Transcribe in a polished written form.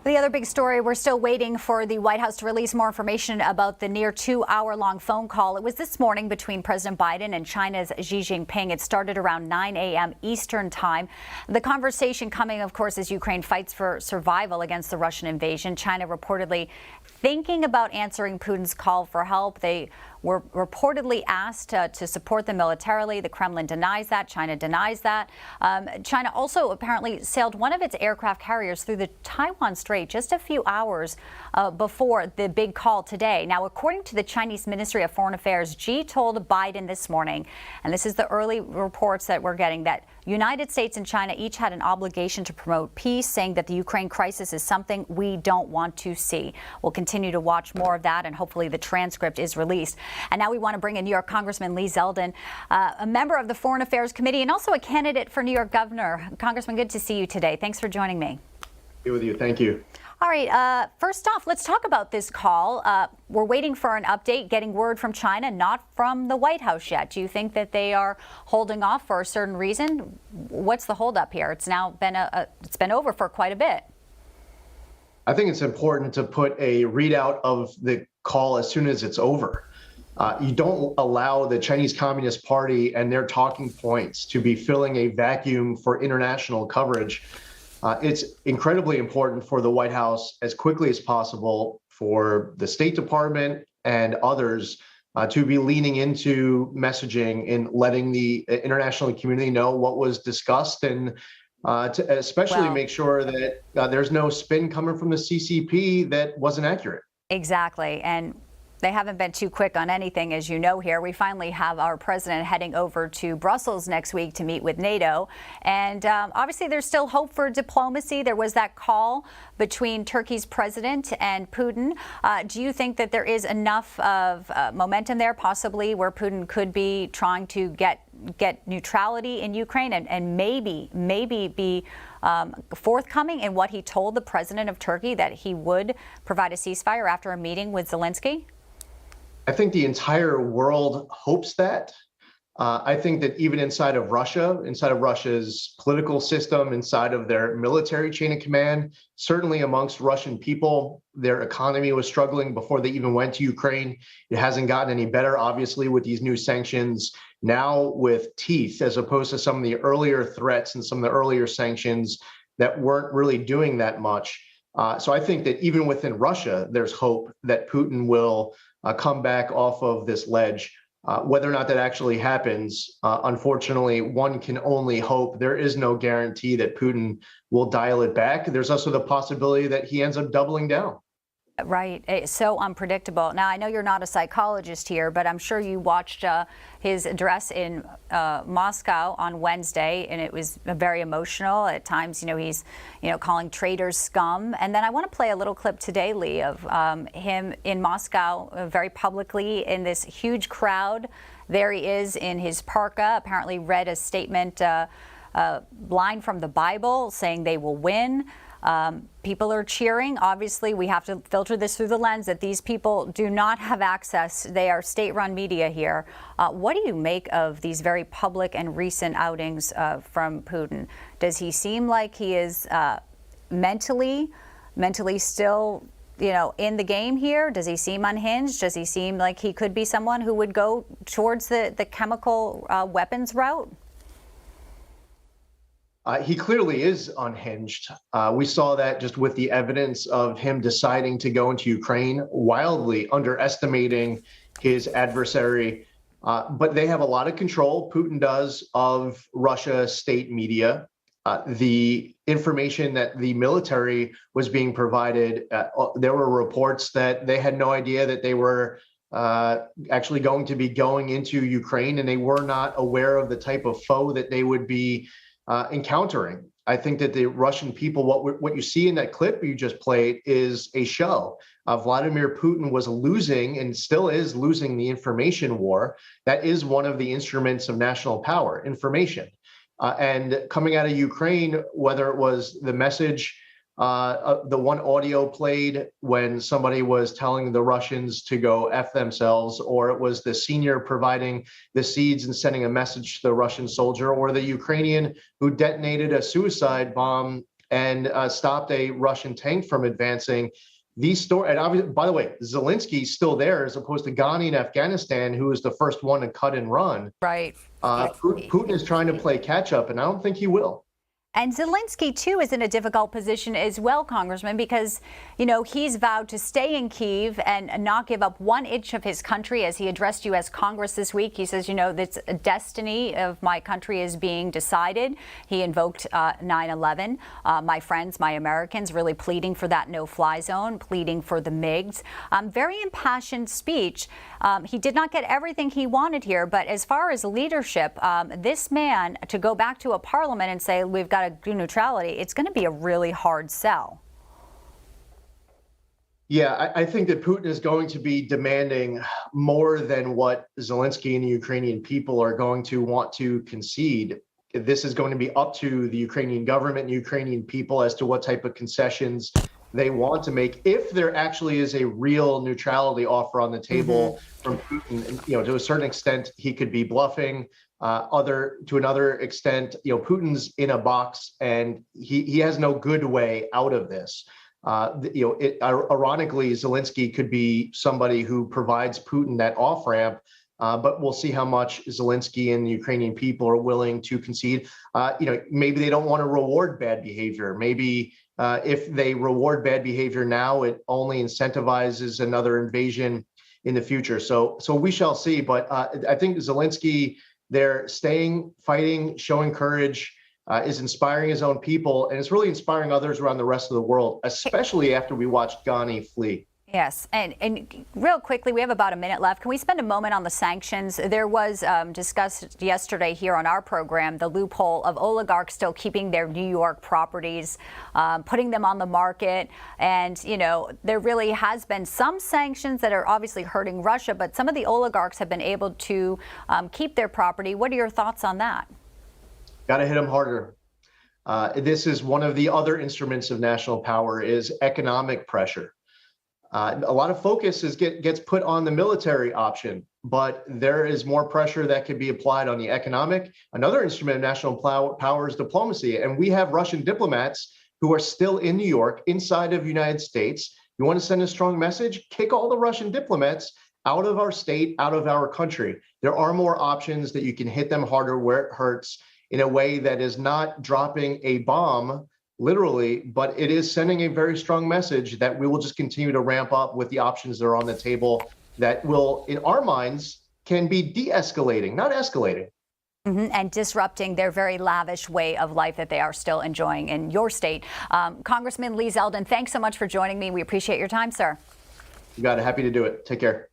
The other big story, we're still waiting for the White House to release more information about the near 2-hour-long phone call. It was this morning between President Biden and China's Xi Jinping. It started around 9 a.m. Eastern time. The conversation coming, of course, as Ukraine fights for survival against the Russian invasion. China reportedly thinking about answering Putin's call for help. They were reportedly asked to support them militarily. The Kremlin denies that. China denies that. China also apparently sailed one of its aircraft carriers through the Taiwan Strait just a few hours before the big call today. Now, according to the Chinese Ministry of Foreign Affairs, Xi told Biden this morning, and this is the early reports that we're getting, that United States and China each had an obligation to promote peace, saying that the Ukraine crisis is something we don't want to see. We'll continue to watch more of that, and hopefully the transcript is released. And now we want to bring in New York Congressman Lee Zeldin, a member of the Foreign Affairs Committee and also a candidate for New York governor. Congressman, good to see you today. Thanks for joining me. Be with you. Thank you. All right. First off, let's talk about this call. We're waiting for an update, getting word from China, not from the White House yet. Do you think that they are holding off for a certain reason? What's the holdup here? It's now been it's been over for quite a bit. I think it's important to put a readout of the call as soon as it's over. You don't allow the Chinese Communist Party and their talking points to be filling a vacuum for international coverage. It's incredibly important for the White House, as quickly as possible, for the State Department and others to be leaning into messaging and letting the international community know what was discussed, and to especially make sure that there's no spin coming from the CCP that wasn't accurate. Exactly. And they haven't been too quick on anything, as you know here. We finally have our president heading over to Brussels next week to meet with NATO. And obviously there's still hope for diplomacy. There was that call between Turkey's president and Putin. Do you think that there is enough of momentum there, possibly, where Putin could be trying to get neutrality in Ukraine and maybe be forthcoming in what he told the president of Turkey, that he would provide a ceasefire after a meeting with Zelensky? I think the entire world hopes that. I think that even inside of Russia's political system, inside of their military chain of command, certainly amongst Russian people, their economy was struggling before they even went to Ukraine. It hasn't gotten any better, obviously, with these new sanctions, now with teeth, as opposed to some of the earlier threats and some of the earlier sanctions that weren't really doing that much. So I think that even within Russia, there's hope that Putin will come back off of this ledge. Whether or not that actually happens, unfortunately, one can only hope. There is no guarantee that Putin will dial it back. There's also the possibility that he ends up doubling down. Right. It's so unpredictable. Now, I know you're not a psychologist here, but I'm sure you watched his address in Moscow on Wednesday, and it was very emotional. At times, he's, calling traitors scum. And then I want to play a little clip today, Lee, of him in Moscow very publicly in this huge crowd. There he is in his parka, apparently read a statement, line from the Bible saying they will win. People are cheering. Obviously, we have to filter this through the lens that these people do not have access. They are state-run media here. What do you make of these very public and recent outings from Putin? Does he seem like he is mentally still, in the game here? Does he seem unhinged? Does he seem like he could be someone who would go towards the chemical weapons route? He clearly is unhinged. We saw that just with the evidence of him deciding to go into Ukraine, wildly underestimating his adversary. But they have a lot of control, Putin does, of Russia state media. The information that the military was being provided, there were reports that they had no idea that they were actually going to be going into Ukraine, and they were not aware of the type of foe that they would be encountering. I think that the Russian people, what you see in that clip you just played, is a show. Vladimir Putin was losing and still is losing the information war. That is one of the instruments of national power, information. And coming out of Ukraine, whether it was the message, the one audio played when somebody was telling the Russians to go F themselves, or it was the senior providing the seeds and sending a message to the Russian soldier, or the Ukrainian who detonated a suicide bomb and stopped a Russian tank from advancing. And obviously, by the way, Zelensky's still there as opposed to Ghani in Afghanistan, who was the first one to cut and run. Right. Putin is trying to play catch up, and I don't think he will. And Zelensky, too, is in a difficult position as well, Congressman, because, he's vowed to stay in Kyiv and not give up 1 inch of his country. As he addressed U.S. Congress this week, he says, this destiny of my country is being decided. He invoked 9/11. My friends, my Americans, really pleading for that no-fly zone, pleading for the MiGs. Very impassioned speech. He did not get everything he wanted here, but as far as leadership, this man, to go back to a parliament and say, we've got to do neutrality, it's going to be a really hard sell. Yeah, I think that Putin is going to be demanding more than what Zelensky and the Ukrainian people are going to want to concede. This is going to be up to the Ukrainian government and Ukrainian people as to what type of concessions they want to make, if there actually is a real neutrality offer on the table from Putin. And, to a certain extent, he could be bluffing. To another extent, Putin's in a box, and he has no good way out of this. Ironically, Zelensky could be somebody who provides Putin that off ramp. But we'll see how much Zelensky and the Ukrainian people are willing to concede. Maybe they don't want to reward bad behavior. Maybe if they reward bad behavior now, it only incentivizes another invasion in the future. So we shall see. But I think Zelensky, they're staying, fighting, showing courage, is inspiring his own people, and it's really inspiring others around the rest of the world, especially after we watched Ghani flee. Yes, and real quickly, we have about a minute left. Can we spend a moment on the sanctions? There was discussed yesterday here on our program the loophole of oligarchs still keeping their New York properties, putting them on the market. And, there really has been some sanctions that are obviously hurting Russia, but some of the oligarchs have been able to keep their property. What are your thoughts on that? Got to hit them harder. This is one of the other instruments of national power, is economic pressure. A lot of focus gets put on the military option, but there is more pressure that could be applied on the economic. Another instrument of national power is diplomacy. And we have Russian diplomats who are still in New York, inside of the United States. You want to send a strong message? Kick all the Russian diplomats out of our state, out of our country. There are more options that you can hit them harder where it hurts, in a way that is not dropping a bomb, literally, but it is sending a very strong message that we will just continue to ramp up with the options that are on the table that will, in our minds, can be de-escalating, not escalating. And disrupting their very lavish way of life that they are still enjoying in your state. Congressman Lee Zeldin, thanks so much for joining me. We appreciate your time, sir. You got it. Happy to do it. Take care.